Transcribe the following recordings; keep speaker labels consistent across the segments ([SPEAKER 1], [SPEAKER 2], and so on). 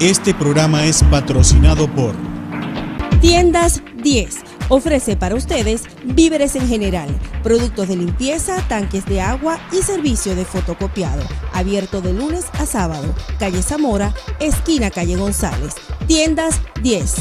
[SPEAKER 1] Este programa es patrocinado por
[SPEAKER 2] Tiendas 10. Ofrece para ustedes víveres en general, productos de limpieza, tanques de agua y servicio de fotocopiado. Abierto de lunes a sábado. Calle Zamora, esquina Calle González. Tiendas 10.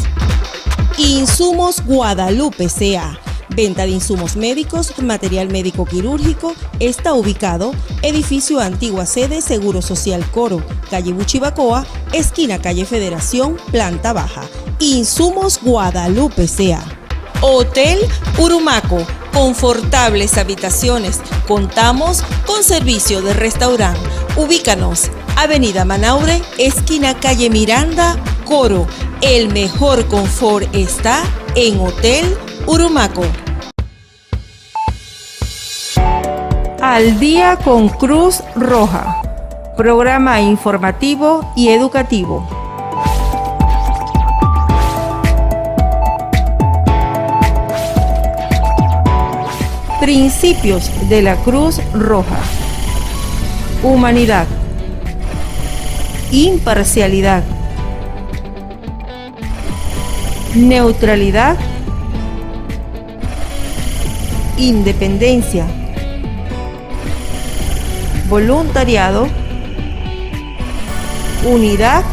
[SPEAKER 2] Insumos Guadalupe C.A. Venta de insumos médicos, material médico quirúrgico. Está ubicado edificio Antigua Sede Seguro Social Coro, calle Buchibacoa, esquina calle Federación, planta baja. Insumos Guadalupe C.A. Hotel Urumaco, confortables habitaciones. Contamos con servicio de restaurante. Ubícanos, Avenida Manaure, esquina calle Miranda, Coro. El mejor confort está en Hotel Urumaco. Al día con Cruz Roja, programa informativo y educativo. Principios de la Cruz Roja: humanidad, imparcialidad, neutralidad, independencia, voluntariado, unidad,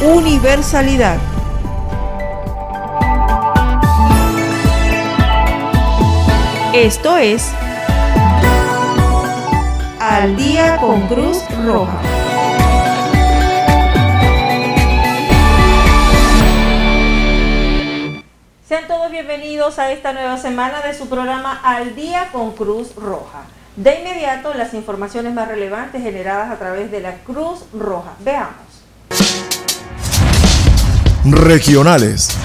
[SPEAKER 2] universalidad. Esto es Al día con Cruz Roja. Sean todos bienvenidos a esta nueva semana de su programa Al día con Cruz Roja. De inmediato, las informaciones más relevantes generadas a través de la Cruz Roja. Veamos.
[SPEAKER 3] Regionales.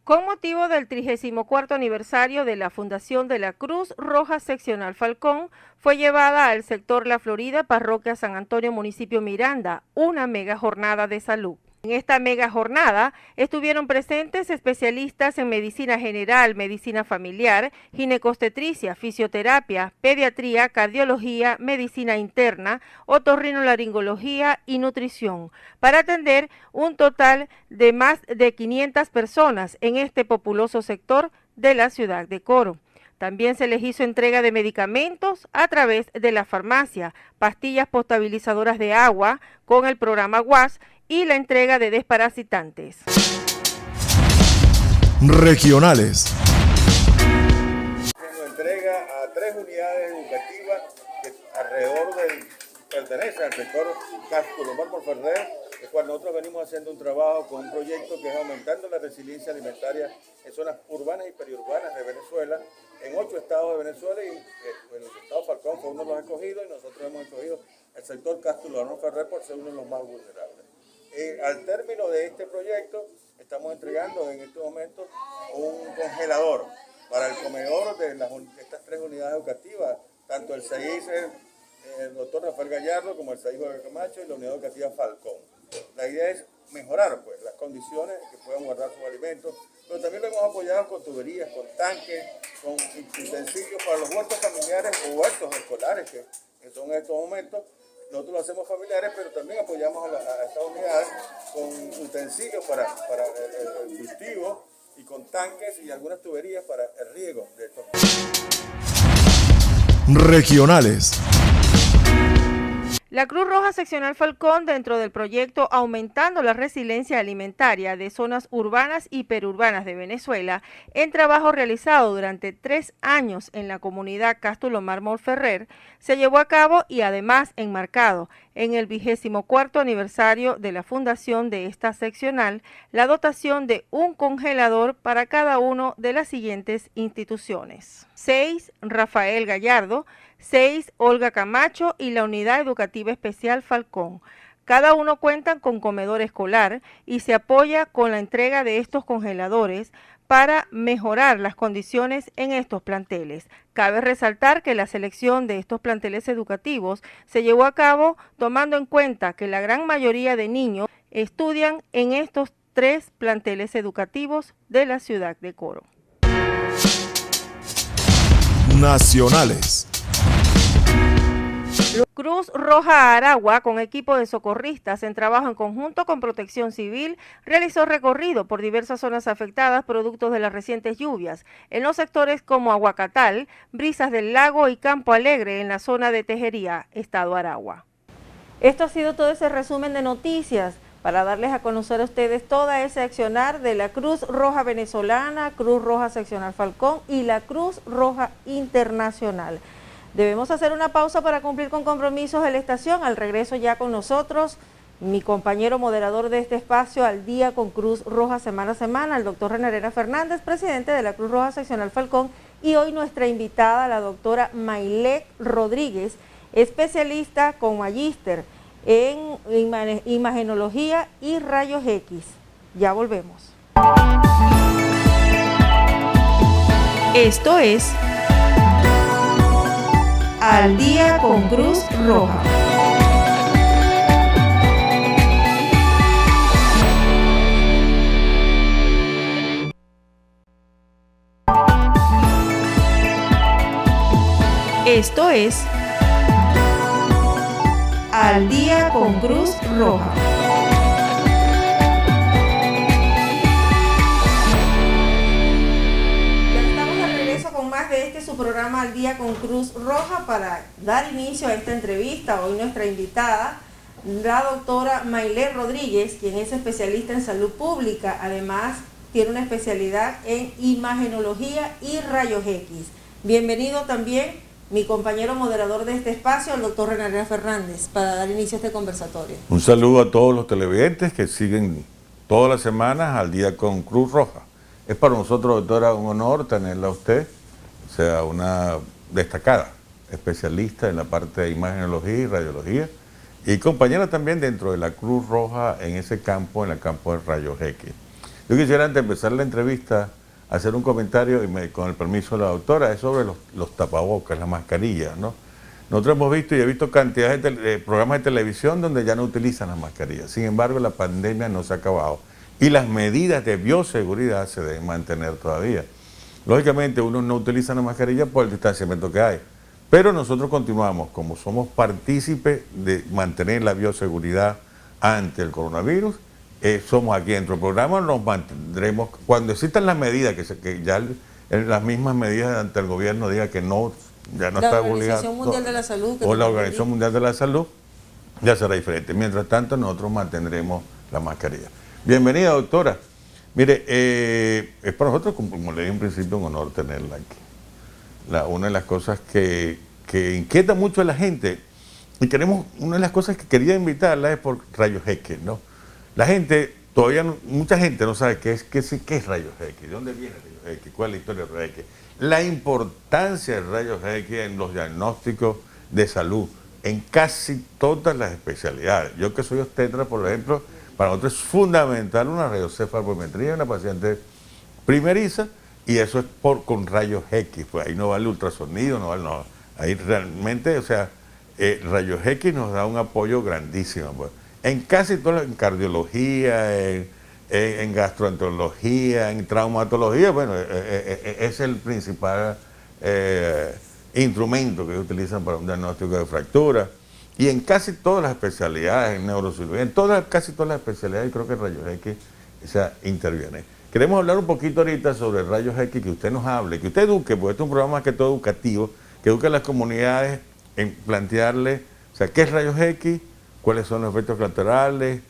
[SPEAKER 2] Con motivo del 34º aniversario de la fundación de la Cruz Roja Seccional Falcón, fue llevada al sector La Florida, parroquia San Antonio, municipio Miranda, una mega jornada de salud. En esta mega jornada estuvieron presentes especialistas en medicina general, medicina familiar, ginecobstetricia, fisioterapia, pediatría, cardiología, medicina interna, otorrinolaringología y nutrición, para atender un total de más de 500 personas en este populoso sector de la ciudad de Coro. También se les hizo entrega de medicamentos a través de la farmacia, pastillas potabilizadoras de agua con el programa WAS y la entrega de desparasitantes.
[SPEAKER 3] Regionales.
[SPEAKER 4] Haciendo entrega a 3 unidades educativas que alrededor pertenecen al sector Castro Mármol Ferrer, el cual nosotros venimos haciendo un trabajo con un proyecto que es aumentando la resiliencia alimentaria en zonas urbanas y periurbanas de Venezuela, en 8 estados de Venezuela, y el estado Falcón fue uno de los escogidos, y nosotros hemos escogido el sector Castro Mármol Ferrer por ser uno de los más vulnerables. Al término de este proyecto, estamos entregando en este momento un congelador para el comedor de estas 3 unidades educativas, tanto el CEIS, el doctor Rafael Gallardo, como el CEIS Jorge Camacho y la unidad educativa Falcón. La idea es mejorar las condiciones que puedan guardar sus alimentos, pero también lo hemos apoyado con tuberías, con tanques, con utensilios para los huertos familiares o huertos escolares, que son en estos momentos. Nosotros lo hacemos familiares, pero también apoyamos a estas unidades con utensilios para el cultivo y con tanques y algunas tuberías para el riego de estos.
[SPEAKER 3] Regionales.
[SPEAKER 2] La Cruz Roja Seccional Falcón, dentro del proyecto Aumentando la Resiliencia Alimentaria de Zonas Urbanas y Perurbanas de Venezuela, en trabajo realizado durante 3 años en la comunidad Cástulo Mármol Ferrer, se llevó a cabo y además enmarcado en el 24º aniversario de la fundación de esta seccional, la dotación de un congelador para cada una de las siguientes instituciones. 6. Rafael Gallardo, 6. Olga Camacho y la Unidad Educativa Especial Falcón. Cada uno cuentan con comedor escolar y se apoya con la entrega de estos congeladores para mejorar las condiciones en estos planteles. Cabe resaltar que la selección de estos planteles educativos se llevó a cabo tomando en cuenta que la gran mayoría de niños estudian en estos 3 planteles educativos de la ciudad de Coro.
[SPEAKER 3] Nacionales.
[SPEAKER 2] Cruz Roja Aragua, con equipo de socorristas en trabajo en conjunto con Protección Civil, realizó recorrido por diversas zonas afectadas producto de las recientes lluvias, en los sectores como Aguacatal, Brisas del Lago y Campo Alegre, en la zona de Tejería, Estado Aragua. Esto ha sido todo ese resumen de noticias para darles a conocer a ustedes toda ese accionar de la Cruz Roja Venezolana, Cruz Roja Seccional Falcón y la Cruz Roja Internacional. Debemos hacer una pausa para cumplir con compromisos de la estación. Al regreso ya con nosotros, mi compañero moderador de este espacio Al Día con Cruz Roja semana a semana, el doctor René Herrera Fernández, presidente de la Cruz Roja Seccional Falcón, y hoy nuestra invitada, la doctora Maylek Rodríguez, especialista con magíster en imagenología y rayos X. Ya volvemos. Esto es Al Día con Cruz Roja. Esto es Al Día con Cruz Roja. Su programa Al Día con Cruz Roja para dar inicio a esta entrevista. Hoy nuestra invitada, la doctora Maylek Rodríguez, quien es especialista en salud pública, además tiene una especialidad en imagenología y rayos X. Bienvenido también mi compañero moderador de este espacio, el doctor René Herrera Fernández, para dar inicio a este conversatorio.
[SPEAKER 5] Un saludo a todos los televidentes que siguen todas las semanas Al Día con Cruz Roja. Es para nosotros, doctora, un honor tenerla a usted. O sea, una destacada especialista en la parte de imagenología y radiología y compañera también dentro de la Cruz Roja en ese campo, en el campo de rayos X. Yo quisiera, antes de empezar la entrevista, hacer un comentario, con el permiso de la doctora, es sobre los tapabocas, las mascarillas, ¿no? Nosotros hemos visto y he visto cantidades de programas de televisión donde ya no utilizan las mascarillas. Sin embargo, la pandemia no se ha acabado y las medidas de bioseguridad se deben mantener todavía. Lógicamente uno no utiliza la mascarilla por el distanciamiento que hay, pero nosotros continuamos, como somos partícipes de mantener la bioseguridad ante el coronavirus, somos aquí dentro del programa, nos mantendremos, cuando existan las medidas, que ya las mismas medidas ante el gobierno diga que no, ya no está obligado.
[SPEAKER 2] La Organización Mundial de la Salud.
[SPEAKER 5] O la Organización Mundial de la Salud, ya será diferente. Mientras tanto, nosotros mantendremos la mascarilla. Bienvenida, doctora. Mire, es para nosotros, como le dije en principio, un honor tenerla aquí. Una de las cosas que inquieta mucho a la gente, y una de las cosas que quería invitarla es por rayos X, ¿no? La gente, mucha gente no sabe qué es rayos X, de dónde viene rayos X, cuál es la historia de rayos X, la importancia de rayos X en los diagnósticos de salud, en casi todas las especialidades. Yo que soy obstetra, por ejemplo, para nosotros es fundamental una radiocefalometría en una paciente primeriza, y eso es con rayos X, pues ahí no vale ultrasonido, no, ahí realmente, o sea, rayos X nos da un apoyo grandísimo, pues. En casi todo, en cardiología, en gastroenterología, en traumatología, bueno, es el principal instrumento que utilizan para un diagnóstico de fractura. Y en casi todas las especialidades, en neurocirugía, casi todas las especialidades, creo que rayos X interviene. Queremos hablar un poquito ahorita sobre rayos X, que usted nos hable, que usted eduque, porque este es un programa más que todo educativo, que eduque a las comunidades en plantearle, o sea, qué es rayos X, cuáles son los efectos colaterales,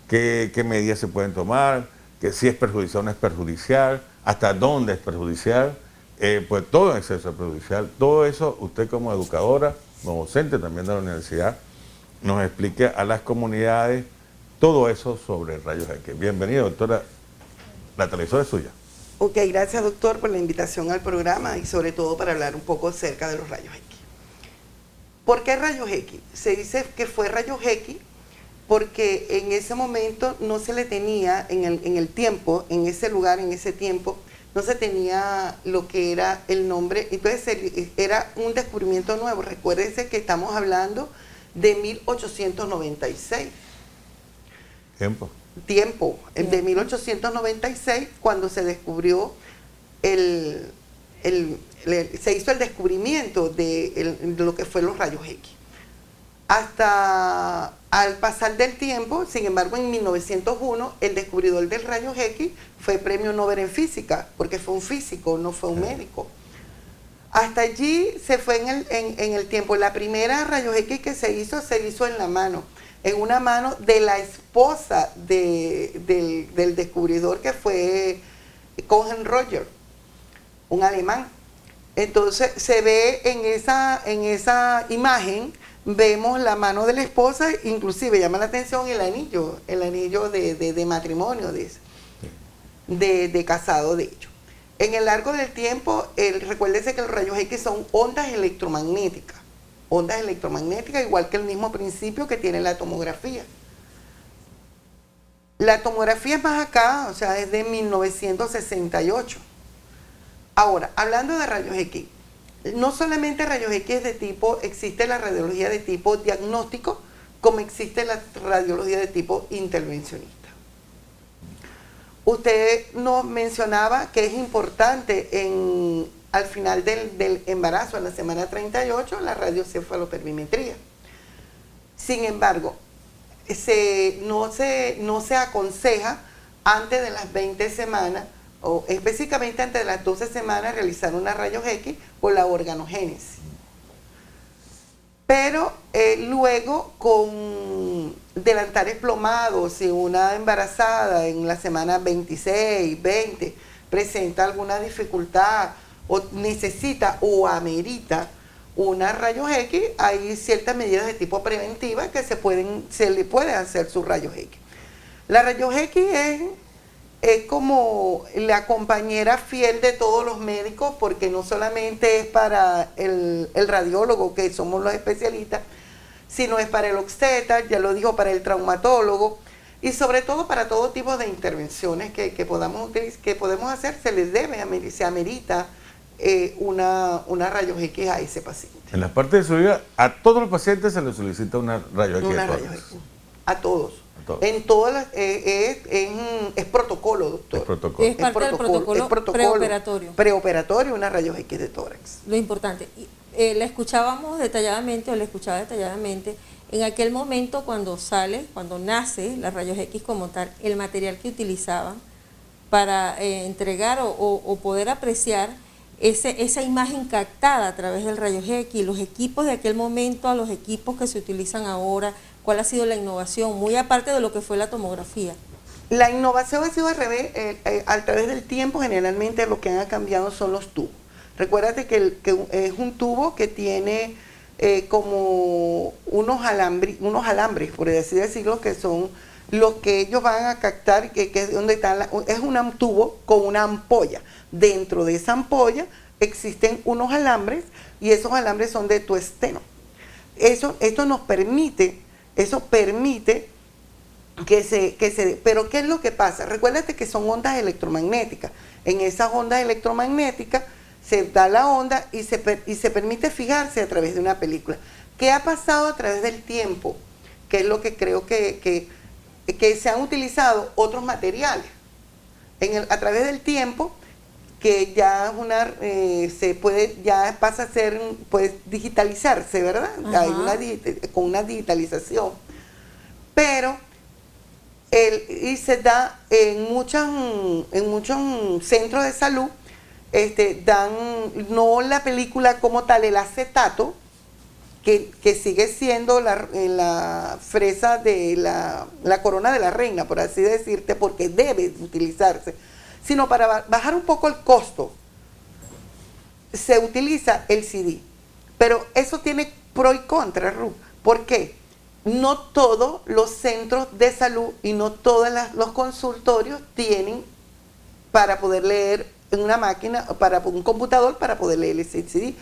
[SPEAKER 5] qué medidas se pueden tomar, que si es perjudicial o no es perjudicial, hasta dónde es perjudicial, pues todo en exceso es perjudicial. Todo eso, usted como educadora, como docente también de la universidad, nos explique a las comunidades todo eso sobre rayos X. Bienvenida, doctora. La televisión es suya.
[SPEAKER 6] Ok, gracias, doctor, por la invitación al programa y sobre todo para hablar un poco acerca de los rayos X. ¿Por qué rayos X? Se dice que fue rayos X porque en ese momento no se le tenía, en el tiempo, en ese lugar, en ese tiempo, no se tenía lo que era el nombre, entonces era un descubrimiento nuevo. Recuérdense que estamos hablando de 1896. Tiempo, de 1896, cuando se descubrió se hizo el descubrimiento de lo que fue los rayos X. hasta al pasar del tiempo. Sin embargo, en 1901, el descubridor del rayos X fue premio Nobel en física, porque fue un físico, no fue un médico. Hasta allí se fue en el tiempo. La primera rayos X que se hizo en la mano, en una mano de la esposa del descubridor, que fue Cohen Roger, un alemán. Entonces se ve en esa imagen, vemos la mano de la esposa, inclusive llama la atención el anillo de matrimonio, de casado, de hecho. En el largo del tiempo, recuérdese que los rayos X son ondas electromagnéticas, igual que el mismo principio que tiene la tomografía. La tomografía es más acá, o sea, es de 1968. Ahora, hablando de rayos X, no solamente rayos X de tipo, existe la radiología de tipo diagnóstico, como existe la radiología de tipo intervencionista. Usted nos mencionaba que es importante al final del embarazo, en la semana 38, la radiocefalopermimetría. Sin embargo, no se aconseja antes de las 20 semanas, o específicamente antes de las 12 semanas, realizar una rayos X por la organogénesis. Pero luego, con delantares plomados, si una embarazada en la semana 26, 20 presenta alguna dificultad o necesita o amerita una rayos X, hay ciertas medidas de tipo preventiva que se le puede hacer su rayos X. La rayos X es como la compañera fiel de todos los médicos, porque no solamente es para el radiólogo, que somos los especialistas, sino es para el obstetra, ya lo dijo, para el traumatólogo, y sobre todo para todo tipo de intervenciones que podemos hacer, se amerita una rayos X a ese paciente.
[SPEAKER 5] En la parte de su vida, a todos los pacientes se les solicita una rayos X.
[SPEAKER 6] Una rayos X. A todos. En todas las, es protocolo, doctor.
[SPEAKER 5] Es protocolo.
[SPEAKER 7] Es parte del protocolo preoperatorio.
[SPEAKER 6] Preoperatorio, una rayos X de tórax.
[SPEAKER 7] Lo importante. La escuchábamos detalladamente, o la escuchaba detalladamente, en aquel momento cuando nace la rayos X como tal, el material que utilizaban para entregar o poder apreciar esa imagen captada a través del rayos X, los equipos de aquel momento a los equipos que se utilizan ahora. ¿Cuál ha sido la innovación? Muy aparte de lo que fue la tomografía.
[SPEAKER 6] La innovación ha sido al revés. A través del tiempo, generalmente lo que han cambiado son los tubos. Recuérdate que es un tubo que tiene como unos alambres, por así decirlo, que son los que ellos van a captar, que es donde está es un tubo con una ampolla. Dentro de esa ampolla existen unos alambres, y esos alambres son de tuesteno. Esto nos permite... Eso permite pero ¿qué es lo que pasa? Recuérdate que son ondas electromagnéticas. En esas ondas electromagnéticas se da la onda y se permite fijarse a través de una película. ¿Qué ha pasado a través del tiempo? Que es lo que creo que se han utilizado otros materiales. A través del tiempo, que ya pasa a ser, puede digitalizarse, ¿verdad? Con una digitalización. Pero y se da en muchos centros de salud, dan no la película como tal, el acetato, que sigue siendo la fresa de la corona de la reina, por así decirte, porque debe utilizarse, sino para bajar un poco el costo, se utiliza el CD. Pero eso tiene pro y contra, Ru. ¿Por qué? No todos los centros de salud y no todos los consultorios tienen para poder leer en una máquina, para un computador, para poder leer ese CD.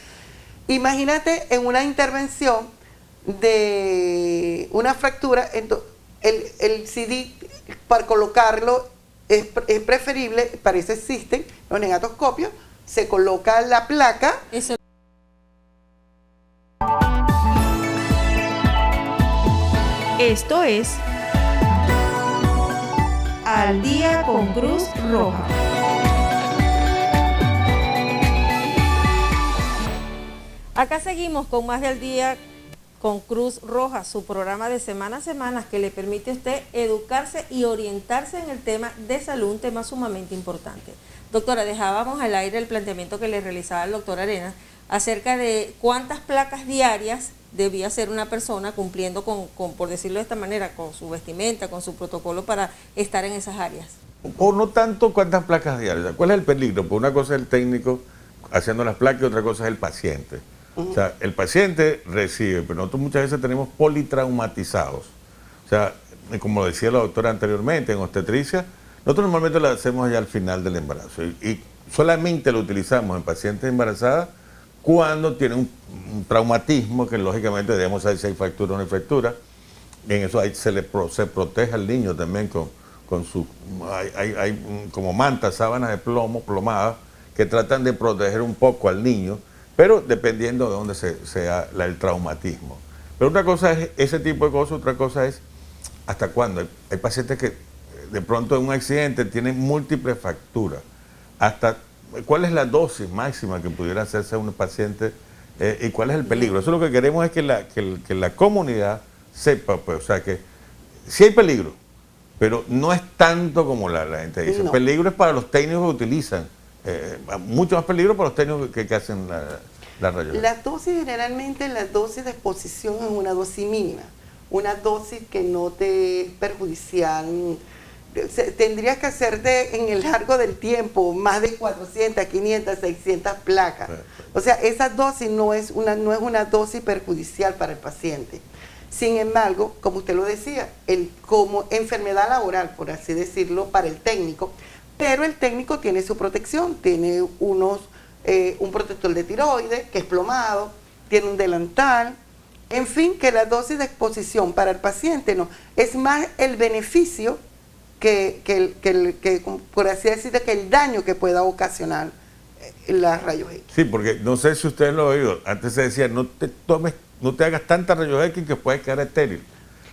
[SPEAKER 6] Imagínate en una intervención de una fractura, el CD, para colocarlo, es preferible, para eso existen los negatoscopios, se coloca la placa.
[SPEAKER 7] Eso.
[SPEAKER 2] Esto es Al Día con Cruz Roja.
[SPEAKER 7] Acá seguimos con más del día con Cruz Roja, su programa de semana a semana que le permite a usted educarse y orientarse en el tema de salud, un tema sumamente importante. Doctora, dejábamos al aire el planteamiento que le realizaba el doctor Arenas acerca de cuántas placas diarias debía hacer una persona cumpliendo con, por decirlo de esta manera, con su vestimenta, con su protocolo para estar en esas áreas.
[SPEAKER 5] O no tanto cuántas placas diarias. ¿Cuál es el peligro? Pues una cosa es el técnico haciendo las placas y otra cosa es el paciente. O sea, el paciente recibe, pero nosotros muchas veces tenemos politraumatizados. O sea, como decía la doctora anteriormente, en obstetricia, nosotros normalmente lo hacemos ya al final del embarazo y solamente lo utilizamos en pacientes embarazadas cuando tienen un traumatismo que lógicamente debemos saber si hay fractura o no hay fractura. En eso ahí se protege al niño también con su... Hay como mantas, sábanas de plomo, plomadas, que tratan de proteger un poco al niño, pero dependiendo de dónde sea el traumatismo. Pero una cosa es ese tipo de cosas, otra cosa es hasta cuándo. Hay pacientes que de pronto en un accidente tienen múltiples fracturas. Hasta cuál es la dosis máxima que pudiera hacerse a un paciente y cuál es el peligro. Eso lo que queremos es que la comunidad sepa, pues, o sea, que sí hay peligro, pero no es tanto como la gente dice. El peligro es para los técnicos que utilizan. Mucho más peligro para los técnicos que hacen la rayos.
[SPEAKER 6] La dosis, generalmente la dosis de exposición es una dosis mínima, una dosis que no te es perjudicial. Tendrías que hacerte en el largo del tiempo más de 400, 500, 600 placas. O sea, esa dosis no es una dosis perjudicial para el paciente. Sin embargo, como usted lo decía, como enfermedad laboral, por así decirlo, para el técnico, pero el técnico tiene su protección, tiene un protector de tiroides que es plomado, tiene un delantal, en fin, que la dosis de exposición para el paciente no, es más el beneficio que por así decirlo, que el daño que pueda ocasionar las rayos X.
[SPEAKER 5] Sí, porque no sé si ustedes lo han oído, antes se decía, no te hagas tantas rayos X que puedes quedar estéril.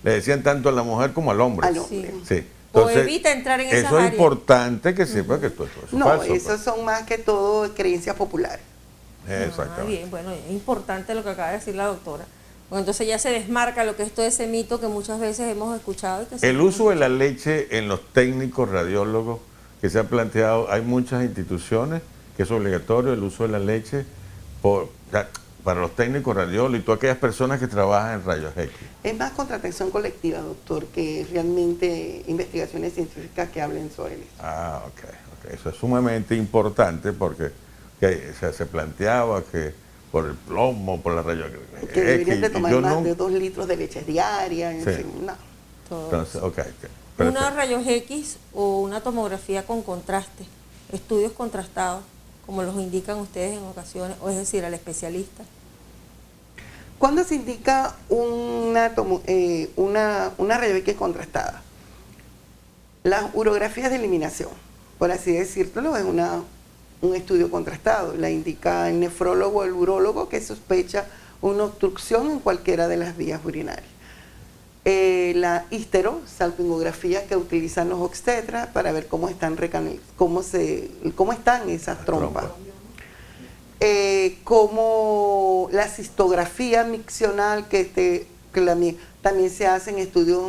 [SPEAKER 5] Le decían tanto a la mujer como al hombre.
[SPEAKER 6] Al hombre.
[SPEAKER 5] Sí.
[SPEAKER 7] Entonces, o evita entrar en esas áreas.
[SPEAKER 5] Eso es importante que sepa que todo eso es falso.
[SPEAKER 6] No, esos son más que todo creencias populares.
[SPEAKER 5] Exactamente.
[SPEAKER 7] Bien, bueno, es importante lo que acaba de decir la doctora. Porque entonces ya se desmarca lo que es todo ese mito que muchas veces hemos escuchado. Y que
[SPEAKER 5] el uso de la leche en los técnicos radiólogos que se ha planteado, hay muchas instituciones que es obligatorio el uso de la leche para los técnicos radiólogos y todas aquellas personas que trabajan en rayos X.
[SPEAKER 6] Es más contratación colectiva, doctor, que realmente investigaciones científicas que hablen sobre eso.
[SPEAKER 5] Ah, ok. Eso es sumamente importante porque se planteaba que por el plomo, por la rayos X.
[SPEAKER 6] Que deberían de tomar más de 2 litros de leche diaria, en fin, no.
[SPEAKER 5] Entonces,
[SPEAKER 7] una rayos X o una tomografía con contraste, estudios contrastados, como los indican ustedes en ocasiones, o es decir, al especialista.
[SPEAKER 6] ¿Cuándo se indica una rayos X contrastada? Las urografías de eliminación, por así decirlo, es un estudio contrastado. La indica el nefrólogo o el urólogo que sospecha una obstrucción en cualquiera de las vías urinarias. La histerosalpingografía que utilizan los obstetras para ver cómo están esas trompas. Como la cistografía miccional también se hacen estudios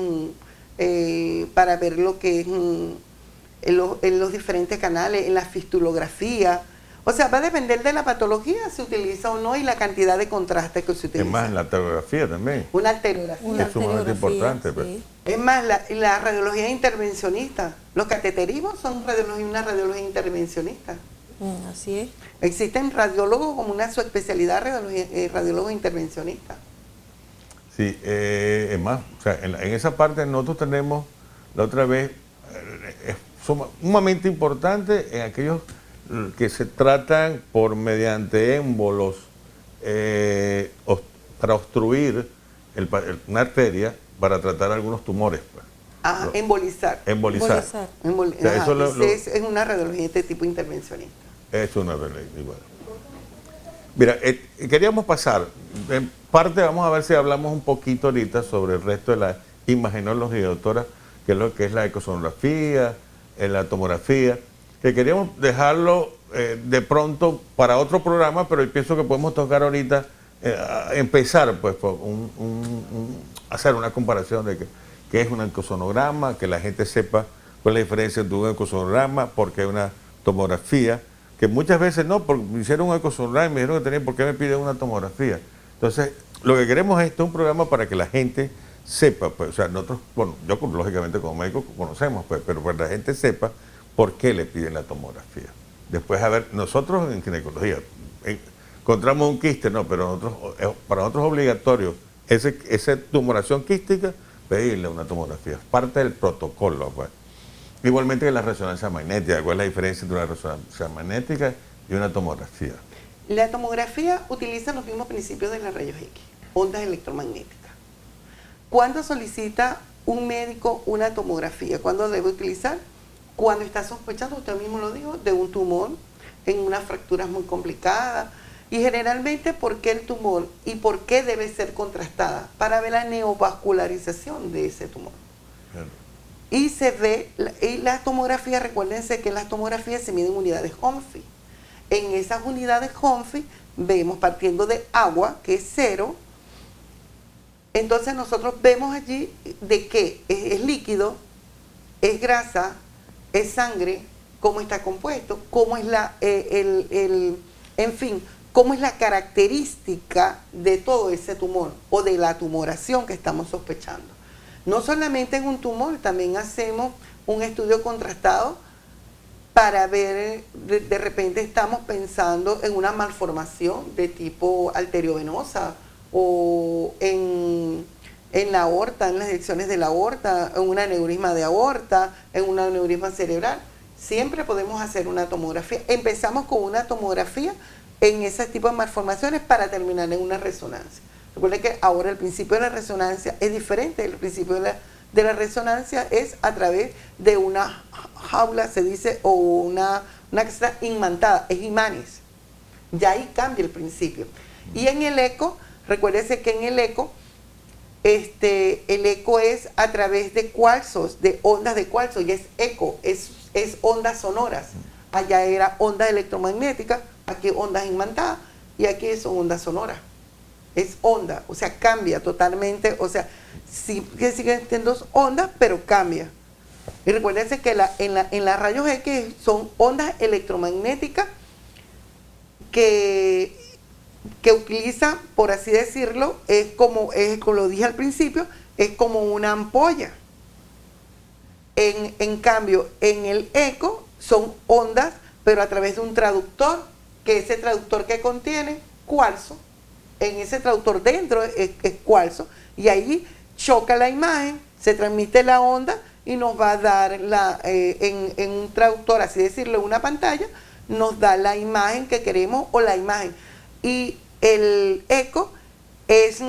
[SPEAKER 6] para ver lo que es en los diferentes canales, en la fistulografía. O sea, va a depender de la patología, si utiliza o no, y la cantidad de contraste que se utiliza.
[SPEAKER 5] Es más, en la arteriografía también.
[SPEAKER 6] Una arteriografía.
[SPEAKER 5] Es sumamente importante.
[SPEAKER 7] Sí.
[SPEAKER 5] Pues.
[SPEAKER 6] Es más, la radiología intervencionista. Los cateterismos son una radiología intervencionista.
[SPEAKER 7] Así es.
[SPEAKER 6] Existen radiólogos como una subespecialidad, radiólogos intervencionistas.
[SPEAKER 5] Sí, es más, o sea, en esa parte nosotros tenemos, la otra vez, es sumamente importante en aquellos que se tratan mediante émbolos para obstruir una arteria para tratar algunos tumores. Pues.
[SPEAKER 6] Embolizar.
[SPEAKER 5] Embolizar.
[SPEAKER 6] Es una radiología de tipo intervencionista.
[SPEAKER 5] Es una radiología igual. Mira, queríamos pasar, en parte vamos a ver si hablamos un poquito ahorita sobre el resto de la imagenología, doctora, que es lo que es la ecosonografía, la tomografía, que queríamos dejarlo de pronto para otro programa, pero pienso que podemos tocar ahorita empezar pues por hacer una comparación de qué es un ecosonograma, que la gente sepa cuál es la diferencia entre un ecosonograma, porque hay una tomografía, que muchas veces no, porque me hicieron un ecosonograma y me dijeron que tenía, ¿por qué me piden una tomografía? Entonces, lo que queremos es un programa para que la gente sepa, pues, o sea, nosotros, bueno, yo lógicamente como médico conocemos, pues, pero para que la gente sepa por qué le piden la tomografía. Después, a ver, nosotros en ginecología encontramos un quiste, no, pero para nosotros es obligatorio esa tumoración quística, pedirle una tomografía, es parte del protocolo, pues. Igualmente que la resonancia magnética, ¿cuál es la diferencia entre una resonancia magnética y una tomografía?
[SPEAKER 6] La tomografía utiliza los mismos principios de las rayos X, ondas electromagnéticas. ¿Cuándo solicita un médico una tomografía? ¿Cuándo debe utilizar? Cuando está sospechando, usted mismo lo dijo, de un tumor en unas fracturas muy complicadas. Y generalmente, ¿por qué el tumor y por qué debe ser contrastada? Para ver la neovascularización de ese tumor. Claro. Y se ve, y las tomografías, recuérdense que las tomografías se miden unidades Humphrey. En esas unidades Humphrey vemos partiendo de agua, que es 0. Entonces nosotros vemos allí de qué es líquido, es grasa, es sangre, cómo está compuesto, cómo es en fin, cómo es la característica de todo ese tumor o de la tumoración que estamos sospechando. No solamente en un tumor, también hacemos un estudio contrastado para ver, de repente estamos pensando en una malformación de tipo arteriovenosa o en la aorta, en las direcciones de la aorta, en un aneurisma de aorta, en un aneurisma cerebral. Siempre podemos hacer una tomografía. Empezamos con una tomografía en ese tipo de malformaciones para terminar en una resonancia. Recuerden que ahora el principio de la resonancia es diferente. El principio de la resonancia es a través de una jaula, se dice, o una caseta imantada, es imanes. Ya ahí cambia el principio. Y en el eco, recuérdense que en el eco es a través de cuarzos, de ondas de cuarzo, y es eco, es ondas sonoras. Allá era ondas electromagnéticas, aquí ondas imantadas, y aquí son ondas sonoras. Es onda, o sea, cambia totalmente, o sea, sí que siguen siendo ondas, pero cambia. Y recuérdense que en las rayos X son ondas electromagnéticas que utiliza, por así decirlo, como lo dije al principio, es como una ampolla. En cambio, en el eco son ondas, pero a través de un traductor, que ese traductor que contiene cuarzo, en ese traductor dentro es cuarzo, y ahí choca la imagen, se transmite la onda y nos va a dar en un traductor, así decirlo, una pantalla, nos da la imagen que queremos o la imagen. Y el eco es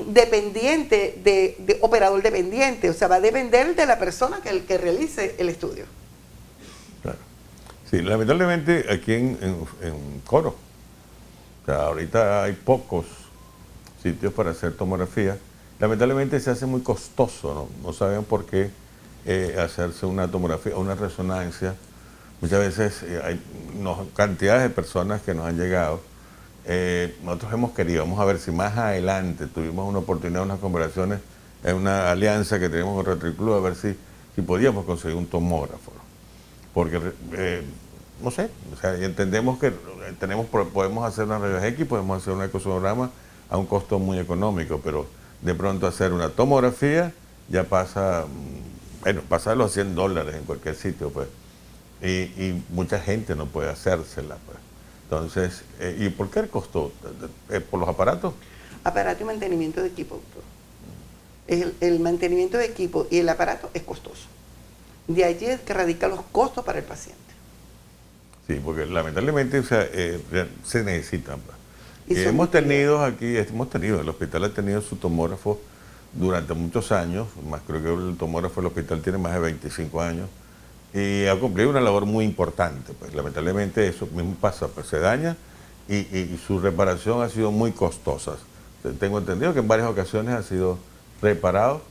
[SPEAKER 6] dependiente de operador dependiente, o sea, va a depender de la persona que realice el estudio.
[SPEAKER 5] Claro. Sí, lamentablemente aquí en Coro, o sea, ahorita hay pocos sitios para hacer tomografía. Lamentablemente se hace muy costoso, ¿no? No saben por qué hacerse una tomografía o una resonancia. Muchas veces hay cantidades de personas que nos han llegado. Nosotros hemos querido, vamos a ver si más adelante tuvimos una oportunidad, unas conversaciones en una alianza que tenemos con Retriclub, a ver si podíamos conseguir un tomógrafo, ¿no? Porque, no sé, o sea, entendemos que podemos hacer una rayos X, podemos hacer un ecosonograma a un costo muy económico, pero de pronto hacer una tomografía ya pasa de los $100 en cualquier sitio, pues, y mucha gente no puede hacérsela, pues. Entonces, ¿y por qué el costo? ¿Por los aparatos?
[SPEAKER 6] Aparato y mantenimiento de equipo, doctor. El mantenimiento de equipo y el aparato es costoso. De allí es que radican los costos para el paciente.
[SPEAKER 5] Sí, porque lamentablemente, o sea, se necesitan. Hemos tenido, el hospital ha tenido su tomógrafo durante muchos años, más creo que el tomógrafo del hospital tiene más de 25 años, y ha cumplido una labor muy importante. Pues lamentablemente eso mismo pasa, pues se daña y su reparación ha sido muy costosa. Tengo entendido que en varias ocasiones ha sido reparado.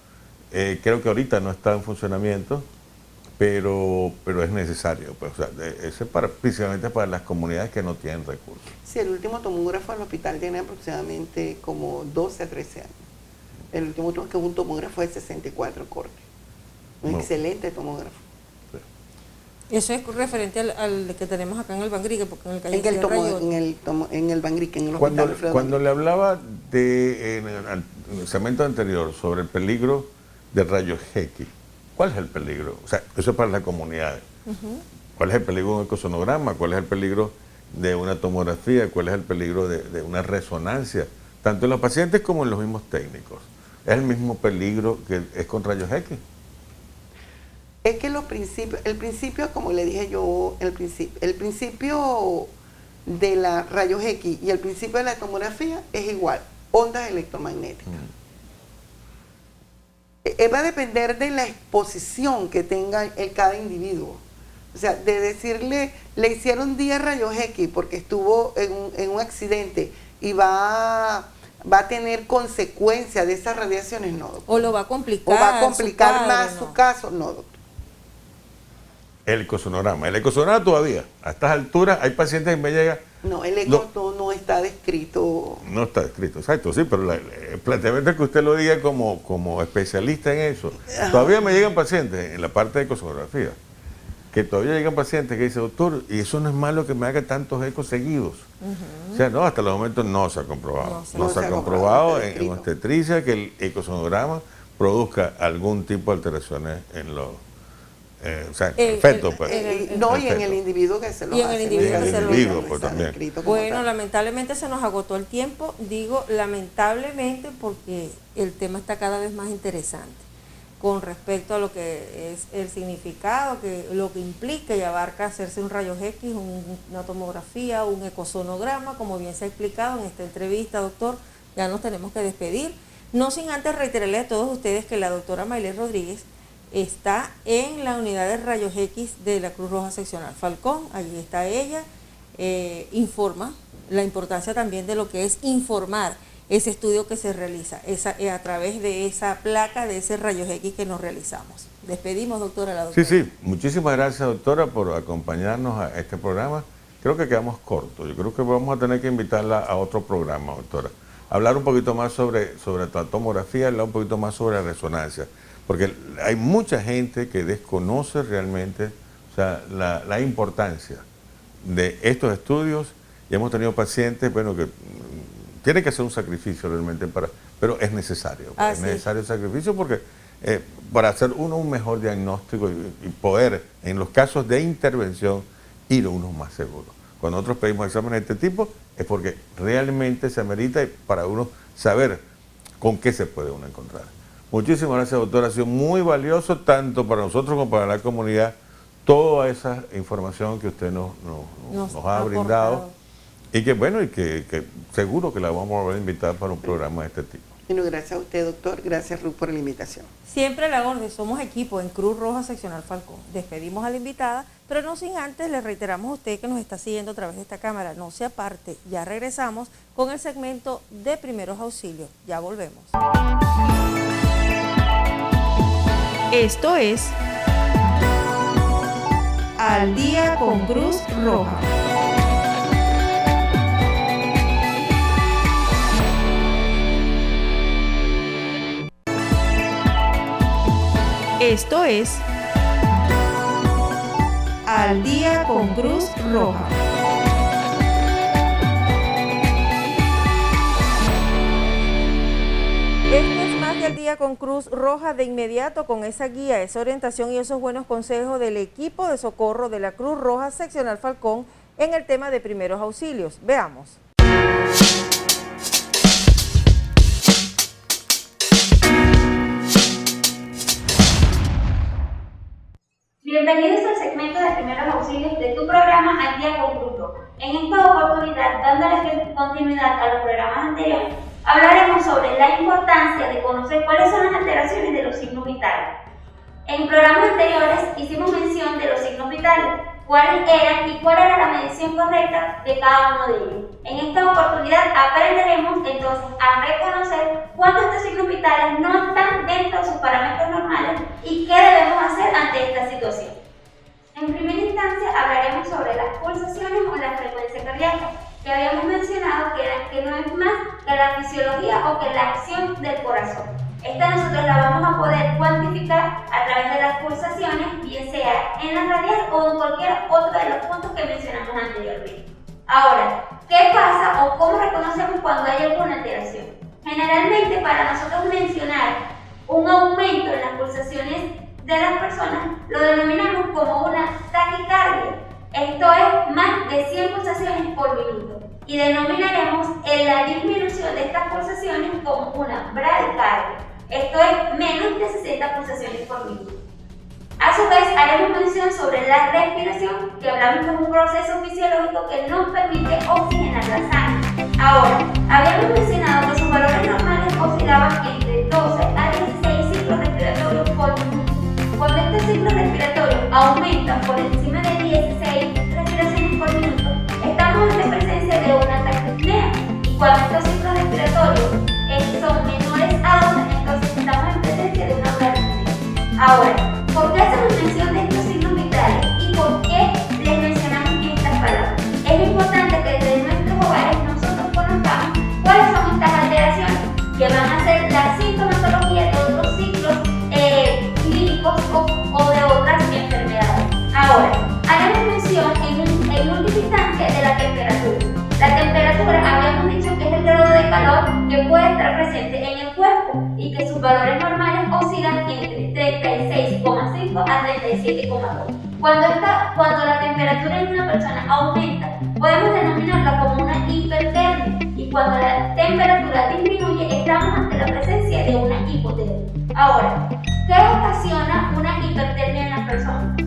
[SPEAKER 5] Creo que ahorita no está en funcionamiento, pero es necesario, pues, o sea, eso es principalmente para las comunidades que no tienen recursos.
[SPEAKER 6] Sí, el último tomógrafo en el hospital tiene aproximadamente como 12 a 13 años. El último que es un tomógrafo de 64 cortes. Un excelente tomógrafo.
[SPEAKER 7] Eso es referente al que tenemos acá en el Bangrique, porque en el calle
[SPEAKER 6] en el Bangrique, en el hospital Alfredo
[SPEAKER 5] Cuando
[SPEAKER 6] Bangrique.
[SPEAKER 5] le hablaba en el segmento anterior sobre el peligro de rayos X, ¿cuál es el peligro? O sea, eso es para las comunidades. ¿Cuál es el peligro de un ecosonograma? ¿Cuál es el peligro de una tomografía? ¿Cuál es el peligro de una resonancia? Tanto en los pacientes como en los mismos técnicos. ¿Es el mismo peligro que es con rayos X?
[SPEAKER 6] Es que el principio, como le dije yo, el principio de la rayos X y el principio de la tomografía es igual, ondas electromagnéticas. Va a depender de la exposición que tenga cada individuo. O sea, de decirle, le hicieron 10 rayos X porque estuvo en un accidente y va a tener consecuencias de esas radiaciones, no, doctor.
[SPEAKER 7] O lo va a complicar.
[SPEAKER 6] O va a complicar más
[SPEAKER 7] ¿no?
[SPEAKER 6] su caso, no, doctor.
[SPEAKER 5] El ecosonograma. El ecosonograma todavía, a estas alturas, hay pacientes que me llegan.
[SPEAKER 6] No, el eco no está descrito.
[SPEAKER 5] No está descrito, exacto, sí, pero el planteamiento es que usted lo diga como especialista en eso. Todavía me llegan pacientes en la parte de ecosonografía, que todavía llegan pacientes que dicen, doctor, y eso no es malo que me haga tantos ecos seguidos. O sea, no, hasta los momentos no se ha comprobado. No se ha comprobado en obstetricia que el ecosonograma produzca algún tipo de alteraciones en los feto, pues.
[SPEAKER 6] No, y en el individuo que se lo
[SPEAKER 7] Y en el
[SPEAKER 6] hace.
[SPEAKER 7] individuo que se lo
[SPEAKER 5] individuo,
[SPEAKER 7] hace.
[SPEAKER 5] pues, también.
[SPEAKER 7] Bueno, lamentablemente se nos agotó el tiempo. Digo lamentablemente porque el tema está cada vez más interesante con respecto a lo que es el significado, lo que implica y abarca hacerse un rayos X, una tomografía, un ecosonograma, como bien se ha explicado en esta entrevista, doctor. Ya nos tenemos que despedir. No sin antes reiterarle a todos ustedes que la doctora Maylet Rodríguez está en la unidad de rayos X de la Cruz Roja Seccional Falcón. Allí está ella, informa la importancia también de lo que es informar ese estudio que se realiza a través de esa placa, de ese rayos X que nos realizamos. Despedimos, doctora, la doctora.
[SPEAKER 5] Sí, muchísimas gracias, doctora, por acompañarnos a este programa. Creo que quedamos cortos. Yo creo que vamos a tener que invitarla a otro programa, doctora. Hablar un poquito más sobre la tomografía, hablar un poquito más sobre la resonancia. Porque hay mucha gente que desconoce realmente, o sea, la importancia de estos estudios, y hemos tenido pacientes, bueno, que tienen que hacer un sacrificio realmente pero es necesario. Es necesario el sacrificio porque para hacer uno un mejor diagnóstico y poder, en los casos de intervención, ir uno más seguro. Cuando nosotros pedimos exámenes de este tipo, es porque realmente se amerita para uno saber con qué se puede uno encontrar. Muchísimas gracias, doctora. Ha sido muy valioso tanto para nosotros como para la comunidad toda esa información que usted nos ha brindado y que bueno, y que seguro que la vamos a volver a invitar para un programa de este tipo.
[SPEAKER 6] Bueno, gracias a usted, doctor. Gracias, Ruth, por la invitación.
[SPEAKER 7] Siempre a la orden, somos equipo en Cruz Roja Seccional Falcón. Despedimos a la invitada, pero no sin antes le reiteramos a usted que nos está siguiendo a través de esta cámara. No se aparte, ya regresamos con el segmento de primeros auxilios. Ya volvemos.
[SPEAKER 2] Esto es Al Día con Cruz Roja. Esto es Al Día con Cruz Roja.
[SPEAKER 7] Este es más del Día con Cruz Roja, de inmediato con esa guía, esa orientación y esos buenos consejos del equipo de socorro de la Cruz Roja Seccional Falcón en el tema de primeros auxilios. Veamos.
[SPEAKER 8] Bienvenidos al segmento de primeros auxilios de tu programa Al Día con Cruz Roja. En esta oportunidad, dándole continuidad a los programas anteriores, hablaremos sobre la importancia de conocer cuáles son las alteraciones de los signos vitales. En programas anteriores hicimos mención de los signos vitales, cuáles eran y cuál era la medición correcta de cada uno de ellos. En esta oportunidad aprenderemos entonces a reconocer cuándo estos signos vitales no están dentro de sus parámetros normales y qué debemos hacer ante esta situación. fisiología o que la acción del corazón. Esta nosotros la vamos a poder cuantificar a través de las pulsaciones, bien sea en la radial o en cualquier otro de los puntos que mencionamos anteriormente. Ahora, ¿qué pasa o cómo reconocemos cuando hay alguna alteración? Generalmente, para nosotros mencionar un aumento en las pulsaciones de las personas, lo denominamos como una taquicardia. Esto es más de 100 pulsaciones por minuto. Y denominaremos la disminución de estas pulsaciones como una bradicardia. Esto es menos de 60 pulsaciones por minuto. A su vez, haremos mención sobre la respiración, que hablamos de un proceso fisiológico que nos permite oxigenar la sangre. Ahora, habíamos mencionado que sus valores normales oscilaban entre 12 a 16 ciclos respiratorios por minuto. Cuando estos ciclos respiratorios aumentan por encima de 16 respiraciones por minuto, estamos en presencia de una taquipnea. Y cuando estos ciclos respiratorios son menores a 12, entonces estamos en presencia de una bradicardia. Ahora, ¿por qué hacemos mención de estos signos vitales y por qué les mencionamos estas palabras? Es importante que desde nuestros hogares nosotros conozcamos cuáles son estas alteraciones que van a ser la sintomatología de otros ciclos clínicos o de otras enfermedades. Ahora, haremos mención en última instancia de la temperatura. La temperatura, habíamos dicho que es el grado de calor que puede estar presente en el cuerpo y que sus valores normales oscilan entre 36,5 a 37,2. Cuando la temperatura en una persona aumenta, podemos denominarla como una hipertermia, y cuando la temperatura disminuye, estamos ante la presencia de una hipotermia. Ahora, ¿qué ocasiona una hipertermia en las personas?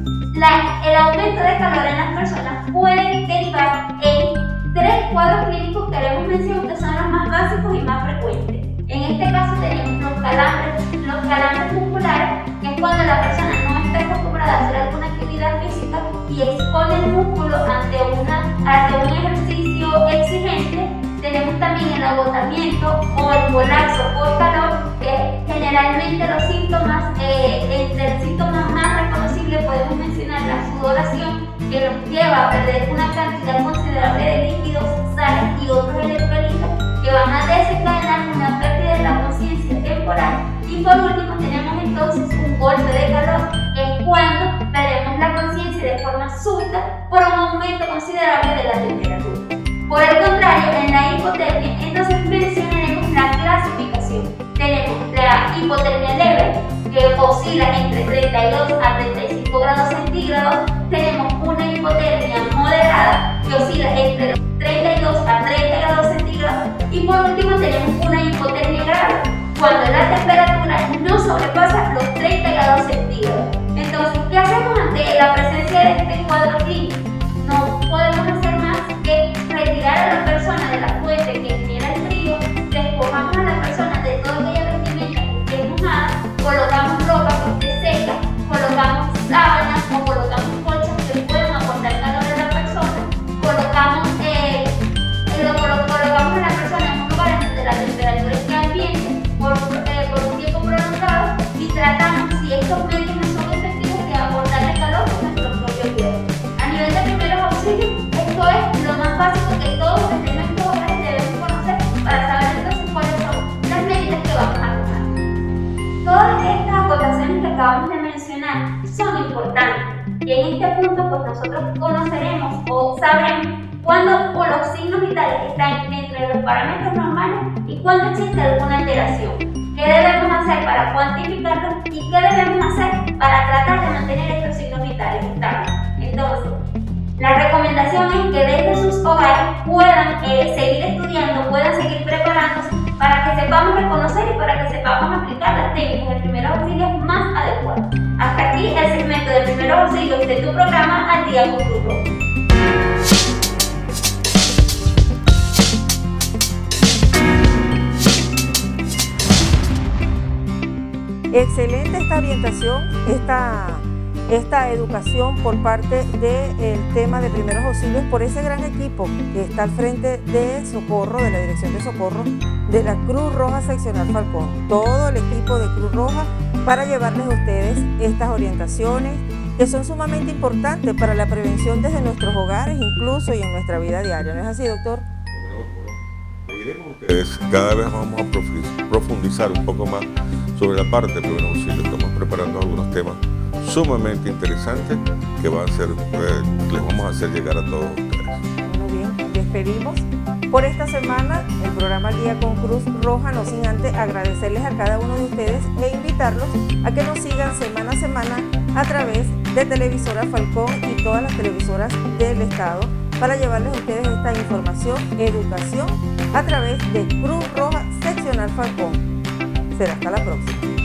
[SPEAKER 8] El aumento de calor en las personas puede derivar en 3 cuadros clínicos que haremos mención, que son los más básicos y más frecuentes. En este caso tenemos los calambres musculares, que es cuando la persona no está acostumbrada a hacer alguna actividad física y expone el músculo ante un ejercicio exigente. Tenemos también el agotamiento o el colapso por calor, que generalmente los síntomas, entre los síntomas más reconocibles podemos mencionar la sudoración, que nos lleva a perder una cantidad considerable de líquidos, sales y otros electrolitos que van a desencadenar una pérdida de la conciencia temporal. Y por último tenemos entonces un golpe de calor, que es cuando perdemos la conciencia de forma súbita por un aumento considerable de la temperatura. Por el contrario, en la hipotermia, entonces mencionaremos la clasificación. Tenemos la hipotermia leve, que oscila entre 32 a 35 grados centígrados. Tenemos una hipotermia moderada, que oscila entre los 32 a 30 grados centígrados. Y por último tenemos una hipotermia grave, cuando la temperatura no sobrepasa los 30 grados centígrados. Entonces, ¿qué hacemos ante la presencia de este cuadro clínico? No podemos hacer más que retirar a la persona de la fuente que genera el frío, despojamos a la persona de toda aquella vestimenta que esté mojada, colocamos ropa que esté seca, colocamos sábanas o colocamos colchas que puedan aportar calor a la persona, colocamos a la persona en un lugar en donde la temperatura esté ambiente por un tiempo prolongado, y tratamos, si estos medios no son efectivos, de aportarle calor con nuestro propio cuerpo. A nivel de primeros auxilios, esto es lo más básico que todos desde nuestros hogares debemos conocer para saber entonces cuáles son las medidas que vamos a tomar. Todas estas acotaciones que acabamos de mencionar son importantes, y en este punto pues nosotros conoceremos o sabremos cuando los signos vitales están entre los parámetros normales y cuando existe alguna alteración. ¿Qué debemos hacer para cuantificarlos y qué debemos hacer para tratar de mantener estos signos vitales estables? Entonces, la recomendación es que desde sus hogares puedan seguir estudiando, puedan seguir preparándose para que sepamos reconocer y para que sepamos aplicar las técnicas de primeros auxilios más adecuadas. Hasta aquí el segmento de primeros auxilios de tu programa Al Día con Cruz Roja.
[SPEAKER 2] Excelente esta orientación, esta educación por parte del tema de primeros auxilios por ese gran equipo que está al frente de Socorro, de la Dirección de Socorro de la Cruz Roja Seccional Falcón. Todo el equipo de Cruz Roja para llevarles a ustedes estas orientaciones que son sumamente importantes para la prevención desde nuestros hogares incluso y en nuestra vida diaria. ¿No es así, doctor?
[SPEAKER 5] seguiremos ustedes. Cada vez vamos a profundizar un poco más sobre la parte de primeros auxilios. Estamos preparando algunos temas sumamente interesantes que van a ser, les vamos a hacer llegar a todos ustedes.
[SPEAKER 7] Bueno, bien, despedimos por esta semana el programa Al Día con Cruz Roja, no sin antes agradecerles a cada uno de ustedes e invitarlos a que nos sigan semana a semana a través de Televisora Falcón y todas las televisoras del Estado para llevarles a ustedes esta información, educación a través de Cruz Roja Seccional Falcón. Será hasta la próxima.